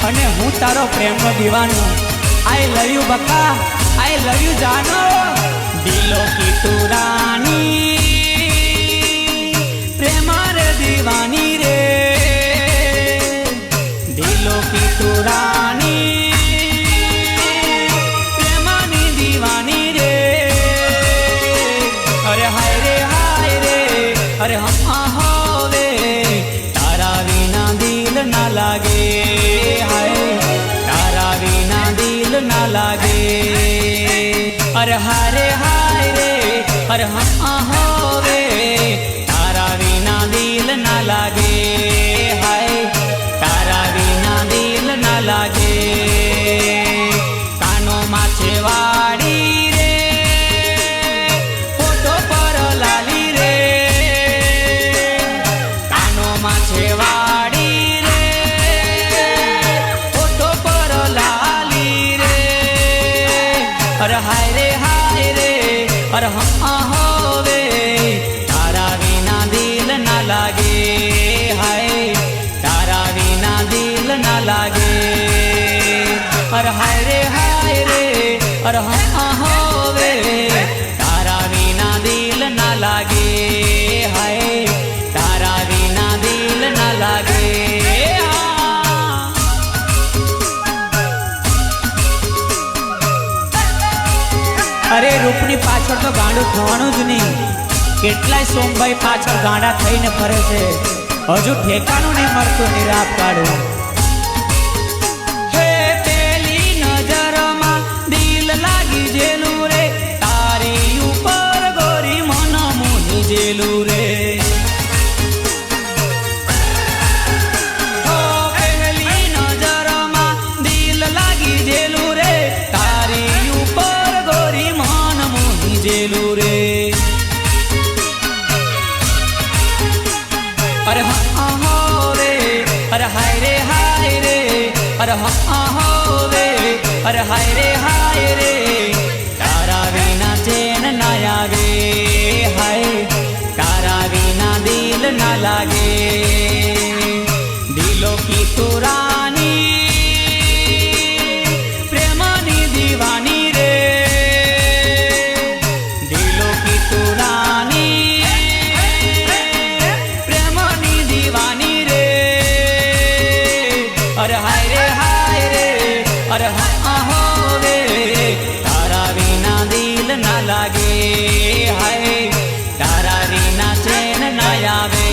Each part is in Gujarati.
અને હું તારો પ્રેમનો દીવાનો। आई लव यू बका, आई लव यू जानो। दिलों की तू रानी, प्रेम रे दीवानी रे। दिलों की तू रानी, प्रेम नी दीवानी रे। अरे हाय रे हाय रे, अरे हम होवे तारा विना दिल ना लागे। हाय तारा विना दिल ना लागे। अरे हाय रे हाय रे, अरे हम होवे तारा विना दिल ना लागे। हाय तारा विना दिल ना लागे। कानो माछे वाड़ी रे, फोटो पर लाली रे। कानो माछे वाड़ी रे, फोटो पर लाली रे। अरे हाय रे हाय रे, अरे हम होवे तारा विना दिल ना लागे। हाय तारा विना दिल ना लागे। अरे हाय रे हाय रे, अरे हम होवे तारा विना दिल ना लागे। हाय तारा विना दिल ना लागे। अरे रूपनी पाछळ तो गांडू थवानुं ज नहीं। केटलाय सोमभाई पाछळ गांडा थईने फरे छे, हजू ठेकाणुं नहीं मळतुं निराप काढू। हे पेली नजरमा दिल लागी जेलू रे, तारी उपर गोरी मन मोही जेलू रे। हो पेली नजरमा दिल लागी जेलू रे, तारी उपर गोरी मन मोही जेलू रे। अरे हाँ होवे, अरे हाय रे हाय रे, अरे हाँ होवे, अरे हाय रे हाय रे। तारा विना चैन ना आवे। हाय तारा विना दिल ना लागे। दिलों की तू रानी, प्रेम नी दीवानी रे। दिलों की तू रानी, प्रेम नी दीवानी रे। अरे हाय रे हाय रे, अरे हाँ होवे तारा विना दिल ना लागे। हाय तारा विना चैन ना आवे।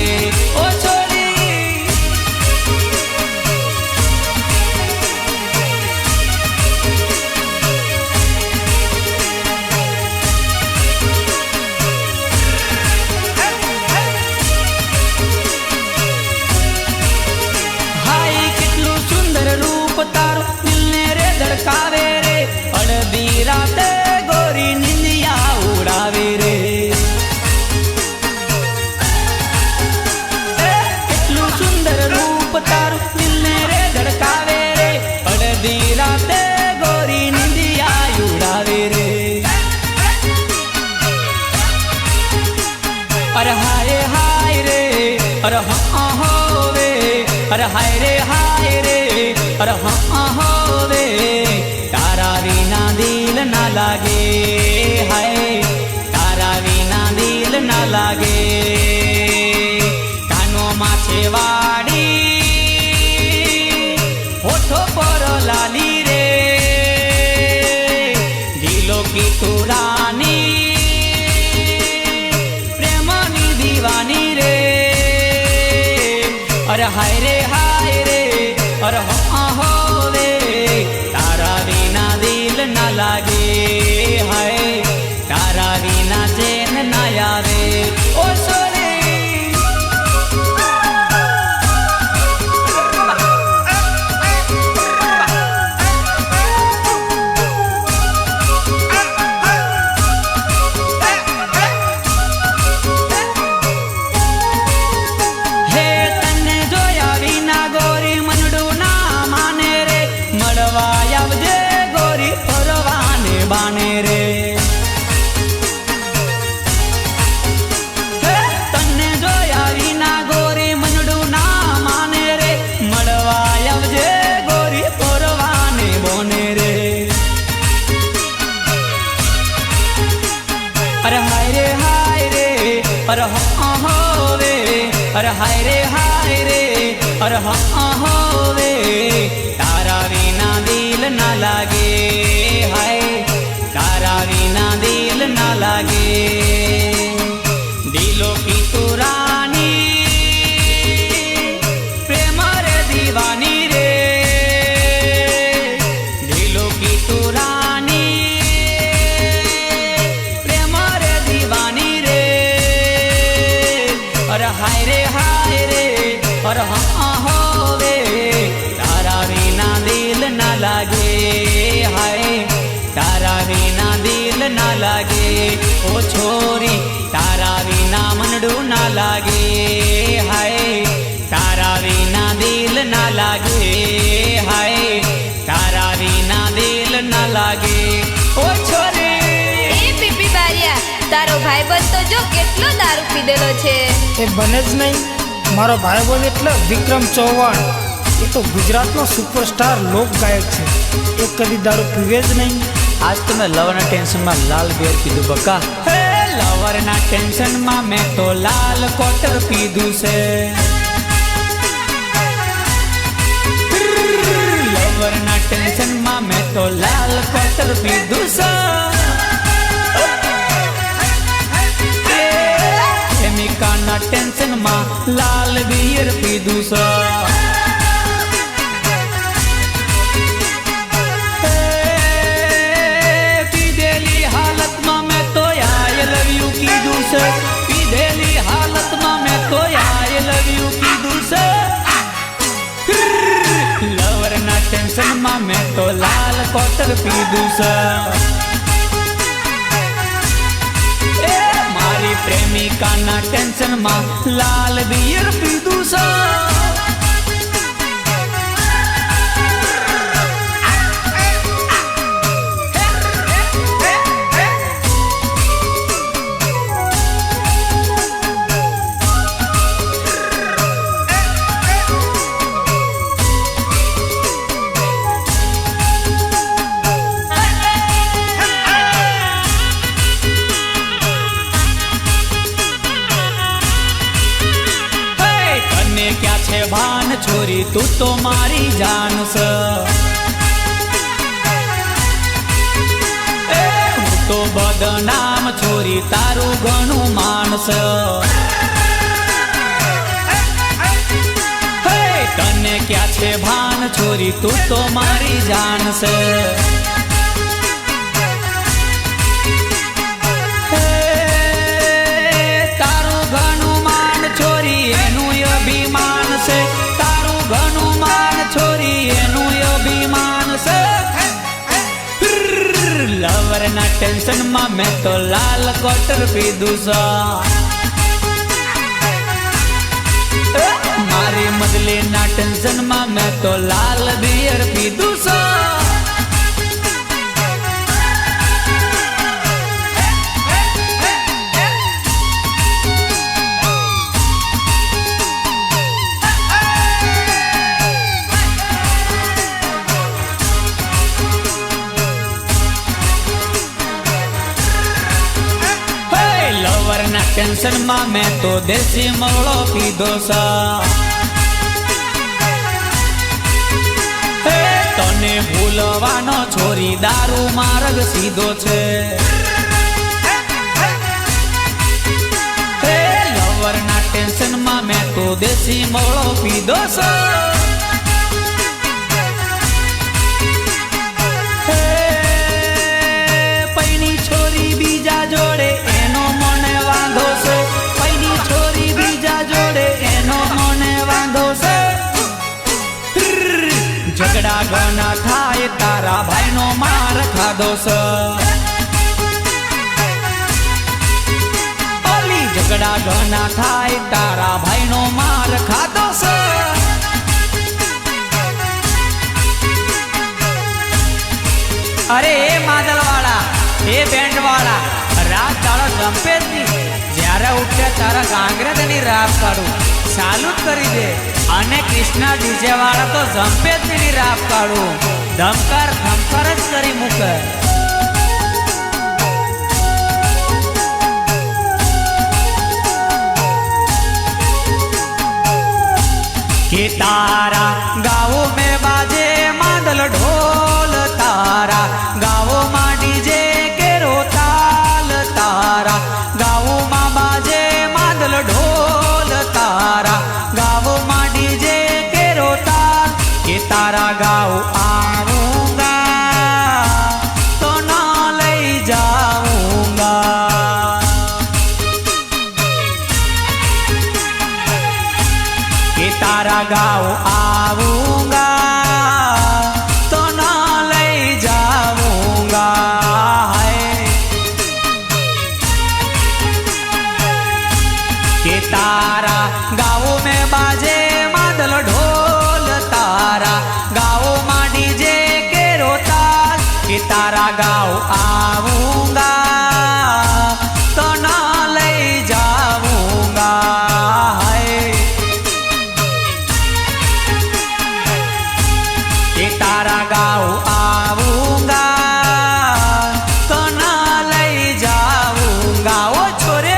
ओ छोरी हाय કેટલું સુંદર રૂપ તારું દિલને રે ધડકાવે રે। અડધી રાતે ગોરી નિંદિયા ઉડાવે રે। કેટલું સુંદર રૂપ તારું દિલને રે ધડકાવે રે। અડધી રાતે ગોરી નિંદિયા ઉડાવે રે। अरे हाय हाय रे, अरे हाँ होवे, अरे हाय रे हाय रे, अरे हाँ होवे तारा विना दिल ना लागे। हाय तारा विना दिल ना लागे। कानो माछे वाड़ी, होठो पर लाली रे। दिलों की तू रानी, प्रेम नी दीवानी रे। अरे हाय रे हाय रे, अरे हाँ होवे तारा विना दिल ना लागे। हाय तारा विना चैन ना आवे। ओ सोरे हे तन्ने जोया विना गोरी मनडू ना અરે હાય રે અરે હા હોવે અરે હાય રે અરે હા હોવે તારા વિના દિલ ના લાગે હાય તારા વિના દિલ ના લાગે દિલો કી તું રાની પ્રેમ રે દીવાની રે દિલો કી તું રાની પ્રેમ રે દીવાની રે અરે હાય રે અરે હા હોવે તારા વિના દિલ ના લાગે હાય તારા વિના દિલ ના લાગે ઓ છોરી તારા વિના મનડું ના લાગે હાય તારા વિના દિલ ના લાગે હાય તારા વિના દિલ ના લાગે ઓ છોરી એ પીપી બારિયા તારો ભાઈબંધ તો જો કેટલો દારૂ પીધેલો છે એ બને જ નહીં મારો ભાઈબંધ એટલે વિક્રમ ચૌહાણ એ તો ગુજરાતનો સુપરસ્ટાર લોક ગાયક છે એ કદી દારૂ પીવે જ નહીં આજ તો મેં લવરના ટેન્શનમાં લાલ બિયર પીધું બકા હે લવરના ટેન્શનમાં મેં તો લાલ કોટર પીધું છે લવરના ટેન્શનમાં મેં તો લાલ કોટર પીધું છે પ્રેમિકાના ટેન્શનમાં લાલ બિયર પીધું છે પીધેલી હાલતમાં મેં તો આઈ લવ યુ કીધું છે લવરના ટેન્શનમાં મેં તો લાલ કોટર પીધું છે મારી પ્રેમિકાના ટેન્શનમાં લાલ બિયર પીધું છે ભાન છોરી તું તો મારી જાન છે હું તો બદનામ છોરી તારું ઘણું માન છે તને ક્યાં છે ભાન છોરી તું તો મારી જાન છે તારું ઘણું માન છોરી એનું અભિમાન છે તારું ઘણું માન છોરી એનું અભિમાન છે લવરના ટેન્શનમાં મેં તો લાલ કોટર પીધું છે મારી મદલીના ટેન્શનમાં મેં તો લાલ બિયર પીધું છે ટેન્શનમાં મેં તો દેશી મોળો પીધો છે તને ભૂલવાનો છોરી દારૂ માર્ગ સીધો છે લવરના ટેન્શનમાં મેં તો દેશી મોળો પીધો છે પૈની છોરી બીજા જોડે એનો મને વાંધો છે પૈની છોરી બીજા જોડે એનો મને વાંધો છે ઝઘડા ઘણા થાય તારા ભાઈનો માર ખાધો છે ઓલી ઝઘડા ઘણા થાય તારા ભાઈનો માર ખાધો છે અરે એ માદલવાળા એ બેન્ડવાળા રાત દાડો જંપે જ નહીં જ્યારે ઉઠે તારા ગાંગરેની રાપ કાઢું ચાલુ જ કરી દે અને કૃષ્ણા ડીજે વાળા તો જંપે જ નહીં રાપ કાઢું ધમકાર જ કરી મૂકે गाँव आऊंगा तो ना ले जाऊंगा है कि तारा गाँव में बाजे मादल ढोल तारा गाँव में डीजे के रोताल कि तारा गाँव आऊंगा तो ना ले जाऊंगा है कि तारा गाँव आऊंगा तो ना ले जाऊंगा ओ छोरे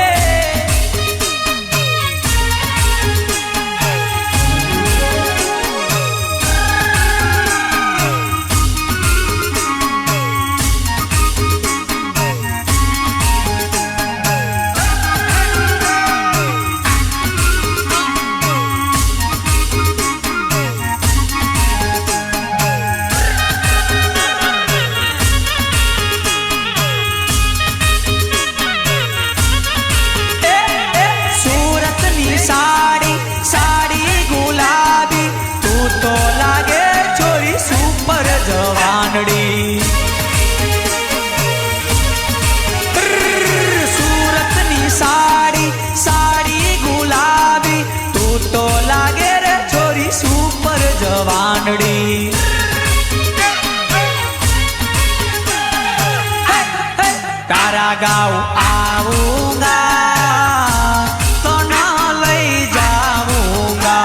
सूरतनी साड़ी साड़ी गुलाबी तू तो लागे रे छोरी सुपर जवानड़ी तारा गाँव आऊंगा तो ना ले जाऊंगा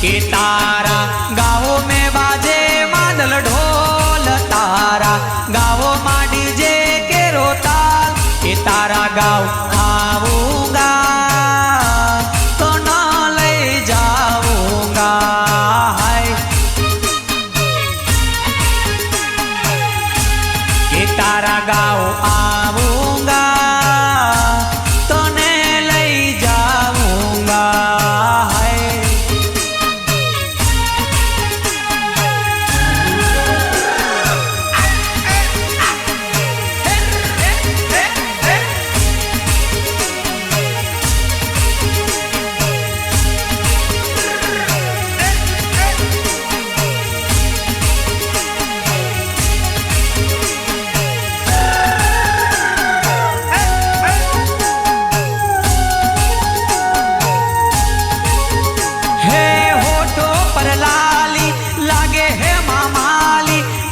कि तारा गाँव में बाजे मादल ढोल तारा गाँव में डीजे के रोताल कि तारा गाँव आऊंगा तो ना ले जाऊंगा है कि तारा गाँव आऊंगा तो ने ले जाऊंगा है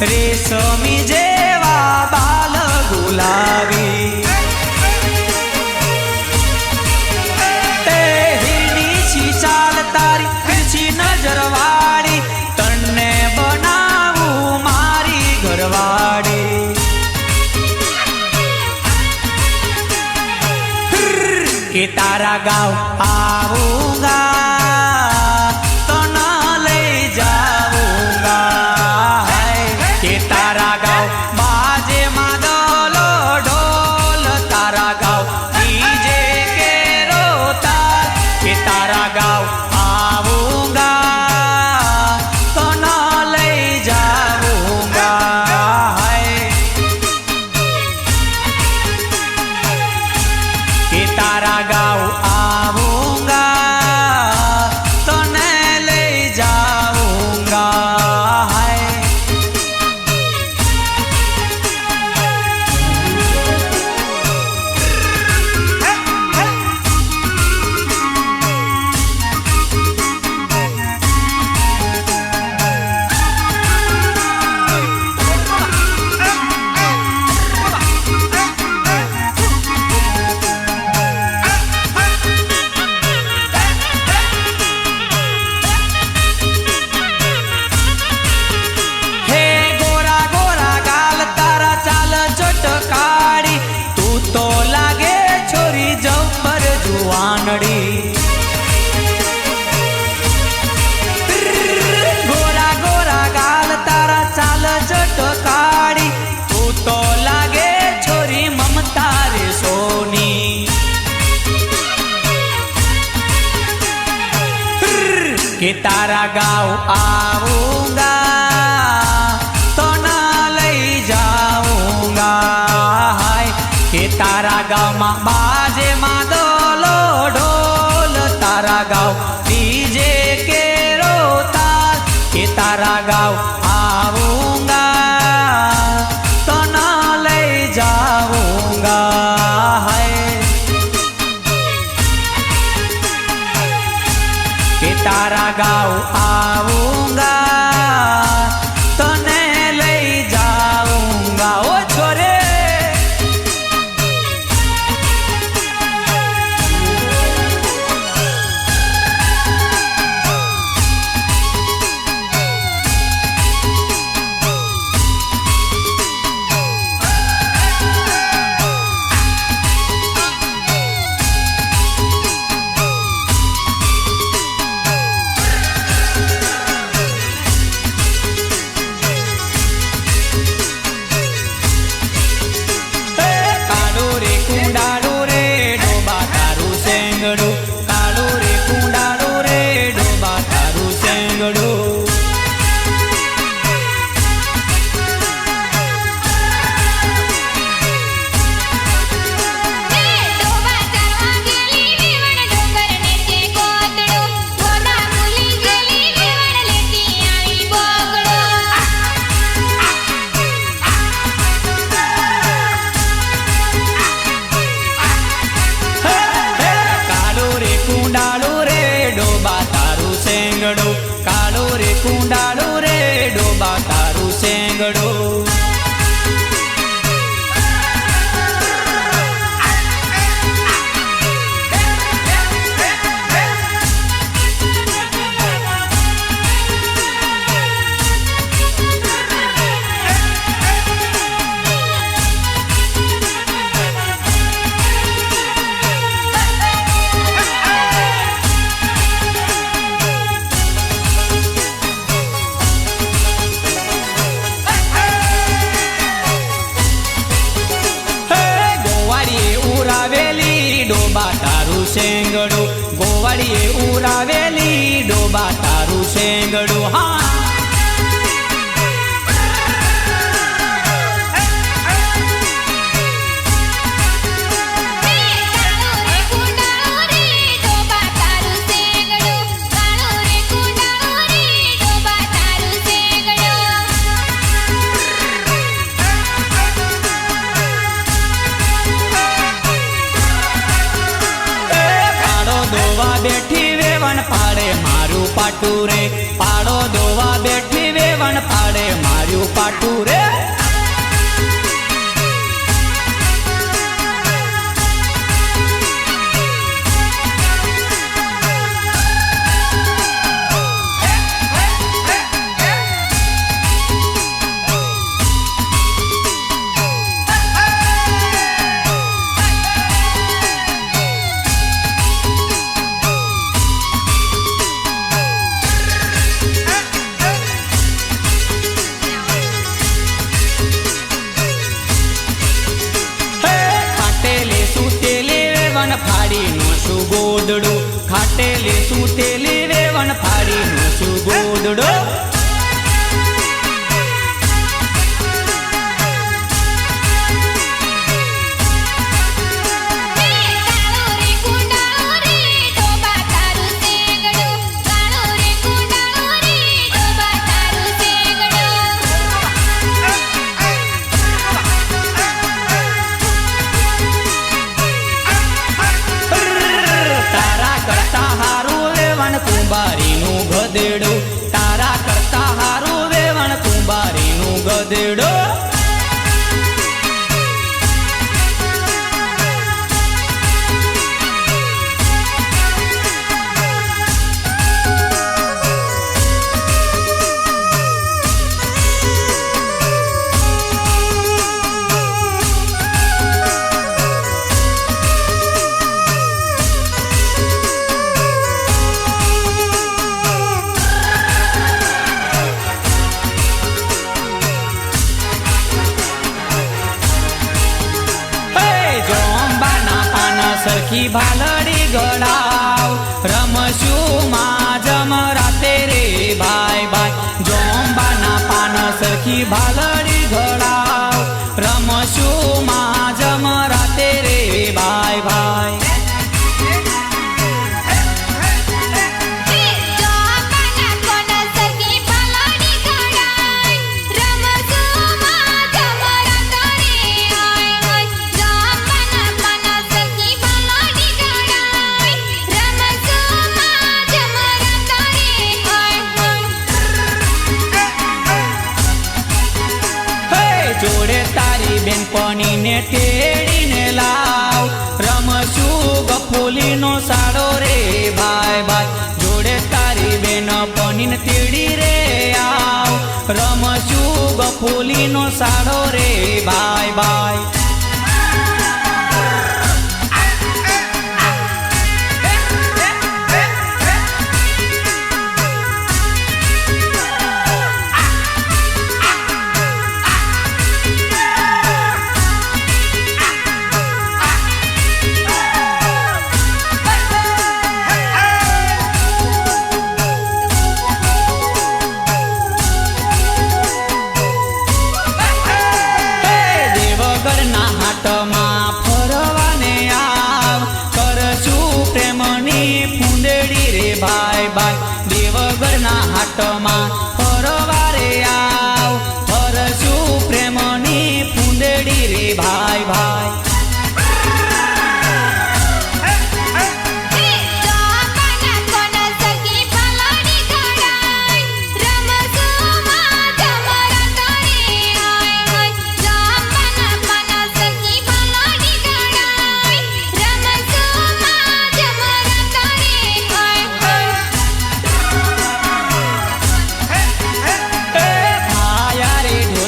रेशमी जेवा बाल गुलाबी हिरनी चाल तारी तिरछी नजरवाड़ी तन्ने बनावू मारी घरवाड़ी कि तारा गाँव आऊंगा तो ना ले जाऊंगा कि तारा गाँव बाजे मादलो ढोल तारा गाँव डीजे के रोताल कि तारा गाँव आऊंगा तो ना ले जाऊंगा है कि तारा गाँव आऊंगा तो न ले जाऊंगा है गोरा गोरा गाल तारा चाल चटकाड़ी तू तो लागे छोरी ममता रे सोनी कि तारा गाँव आऊंगा तो ना ले जाऊंगा हाय कि तारा गाँव में बाजे मादलो ढोल तारा गाँव डीजे તારા ગાવ આવુંગા તના લઈ જાઉંગા હાય કે તારા ગાવ આવુંગા તને લઈ જાઉંગા ઓ છોરે કાળું રે કુંડાળું રે ડોબા તારું સેંગડું કાળો રે કુંડાળો રે ડોબા તારું સેંગડું ડોબા તારું સેંગડું ગોવાળીએ ઉરાવેલી ડોબા તારું સેંગડું હા બેઠી વેવણ પાડે મારું પાટું રે પાડો દોવા બેઠી વેવણ પાડે મારું પાટું રે ફાડીનું શું ગોદડું ખાટેલી સૂતેલી વેવણ ફાડીનું શું ગોદડું કુંભારીનું ગધેડું તારા કરતા હારું વેવણ કુંભારીનું ગધેડું સરખી ભાલડી ગળાવ રમશું માં જમ રાતે રે ભાઈ ભાઈ જોંબાના પાન સરખી ભાલડી ગળાવ રમશું માં જમ રાતે રે ભાઈ ભાઈ જોંબાના કોન સરખી ભાલડી રમશું ગફુલીનો સાડો રે ભાઈ ભાઈ. ફરવાને આવ કરશું પ્રેમની ફૂંદડી રે ભાઈ ભાઈ. દેવગરના હાટમાં ફરવા રે આવ કરશું પ્રેમની ફૂંદડી રે ભાઈ ભાઈ.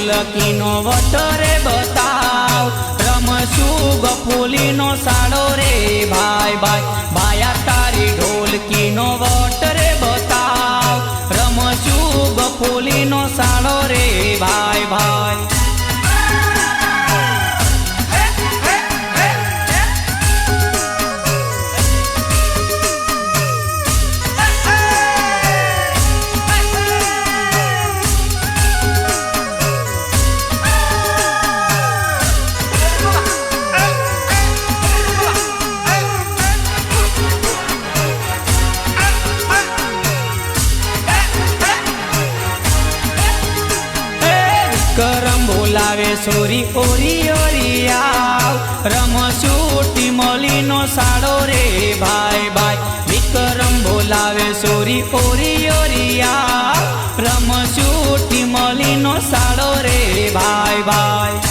ઢોલકીનો વટરે બતાવ રમશું ગફુલીનો સાડો રે ભાઈ ભાઈ. ભાયા તારી ઢોલકીનો વટરે બતાવ રમશું ગફુલીનો સાડો રે ભાઈ ભાઈ. કરમ બોલાવે સોરી ઓરી ઓરી આવ રમશું ટીમલીનો સાડો રે ભાઈ ભાઈ. વિક્રમ બોલાવે સોરી ઓરી ઓરી આવ રમશું ટીમલીનો સાડો રે ભાઈ ભાઈ.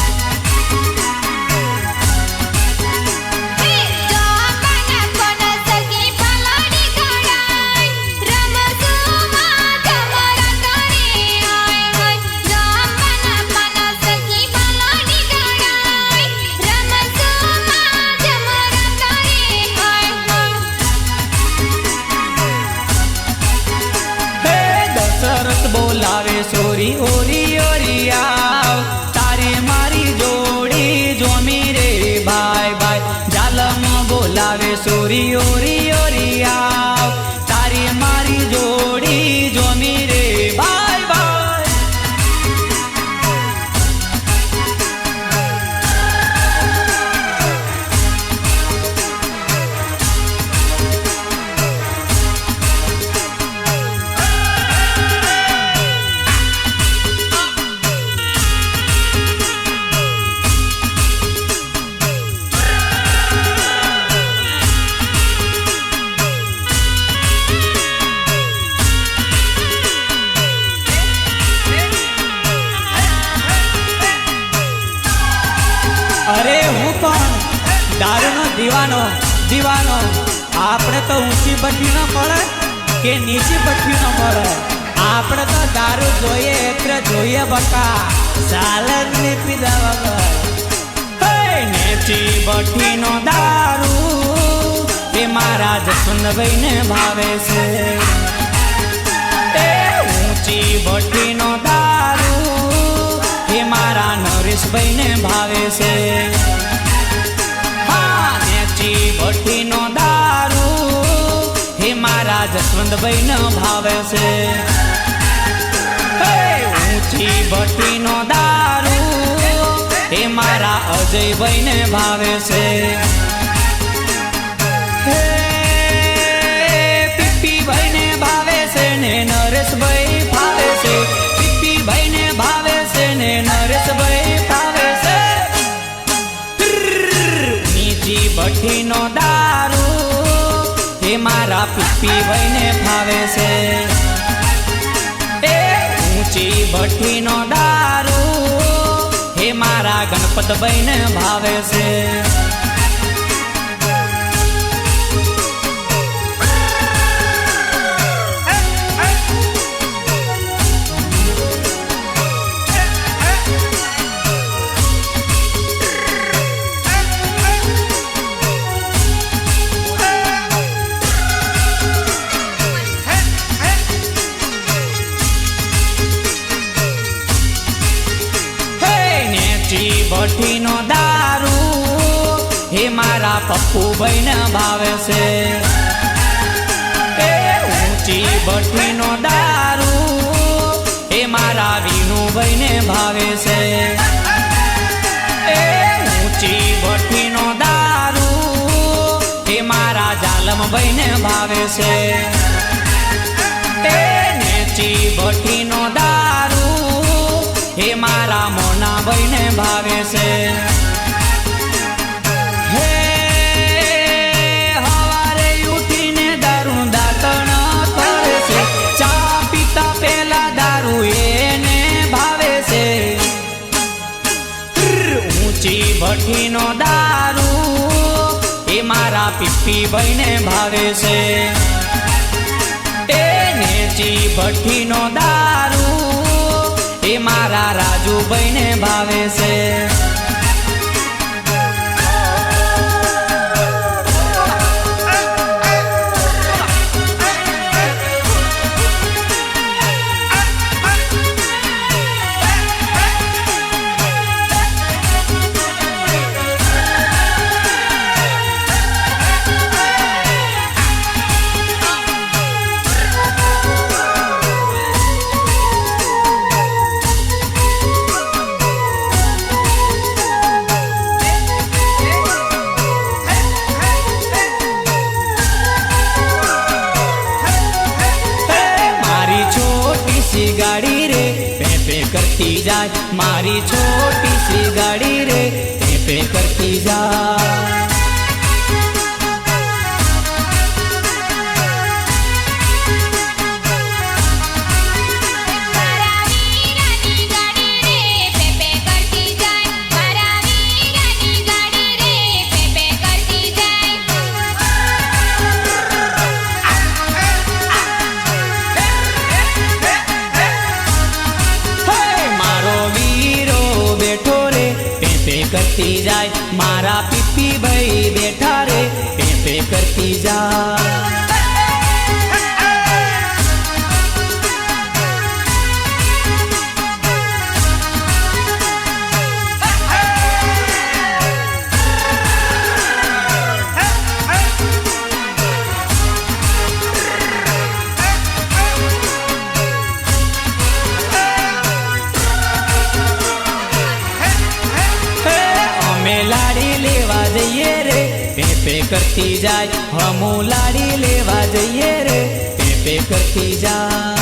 બોલાવે સોરી ઓરી ઓરી આવ તારે મારી જોડી જોમી રે ભાઈ ભાઈ. જાલમ બોલાવે સોરી ઓરી ઓરી આવ તારે મારી જોડી જોમી રે ભાઈ ભાઈ. અરે હું પણ દારૂનો દીવાનો દીવાનો. આપણે તો ઊંચી ભઠ્ઠી ન મળે કે નીચી ભઠ્ઠી ન મળે. આપણે તો દારૂ જોઈએ એટલે જોઈએ બકા સાલદ ને પીધા વગર. નીચી ભઠ્ઠીનો દારૂ એ મારા જસવંતભાઈને ભાવે છે. ઊંચી ભઠ્ઠીનો દારૂ એ મારા નરેશભાઈને ભાવે છે. નીચી ભઠ્ઠીનો દારૂ એ મારા જસવંતભાઈને ભાવે છે. ઊંચી ભઠ્ઠીનો દારૂ એ મારા અજયભાઈને ભાવે છે. પીપીભાઈને ભાવે છે ને નરેશભાઈ ભાવે છે. પીપીભાઈને ભાવે છે ને નરેશભાઈ ભાવે છે. નીચી ભઠ્ઠીનો દારૂ એ મારા પીપીભાઈને ભાવે છે. ઊંચી ભઠ્ઠીનો દારૂ એ મારા ગણપતભાઈને ભાવે છે. પપ્પુભાઈ ને ભાવે છે એ ઊંચી ભઠ્ઠીનો દારૂ એ મારા વિનુભાઈ ને ભાવે છે એ ઊંચી ભઠ્ઠીનો દારૂ એ મારા જાલમભાઈ ને ભાવે છે એ નેચી ભઠ્ઠીનો દારૂ એ મારા મોનાભાઈ ને ભાવે છે ભઠ્ઠીનો દારૂ એ મારા પીપીભાઈ ને ભાવે છે એ નેચી ભઠ્ઠીનો દારૂ એ મારા રાજુભાઈ ને ભાવે છે गाड़ी रे पे पे करती जाए मारी छोटी सी गाड़ी रे पे पे करती जाए करती जाए मारा पीपी भाई बैठा रे पे पे करती जाए लाड़ी लेवा जइए रे पे पे करती जाए हमू लाड़ी लेवा जइए रे पे पे करती जाए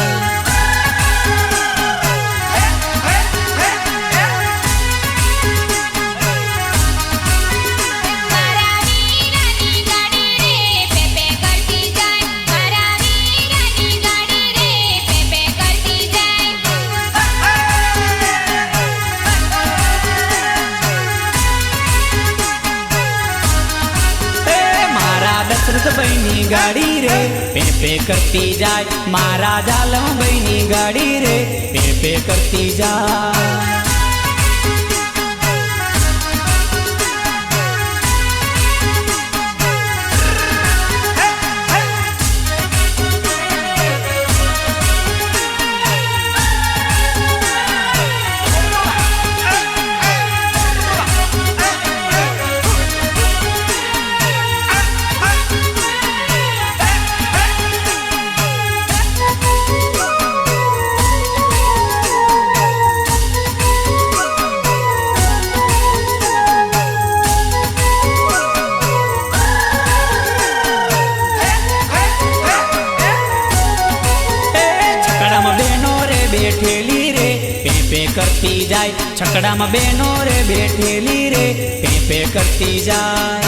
भाई गाड़ी रे पे पे करती जाए मारा जालम भाई गाड़ी रे पे पे करती जाए बैठेली रे पे पे करती जाए छकड़ा में बेनो रे बैठेली रे पे पे करती जाए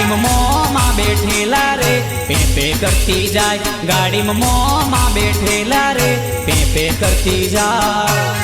मोमा बैठेला रे पे पे करती जाए गाड़ी में मोमा बैठेला रे पे पे करती जाए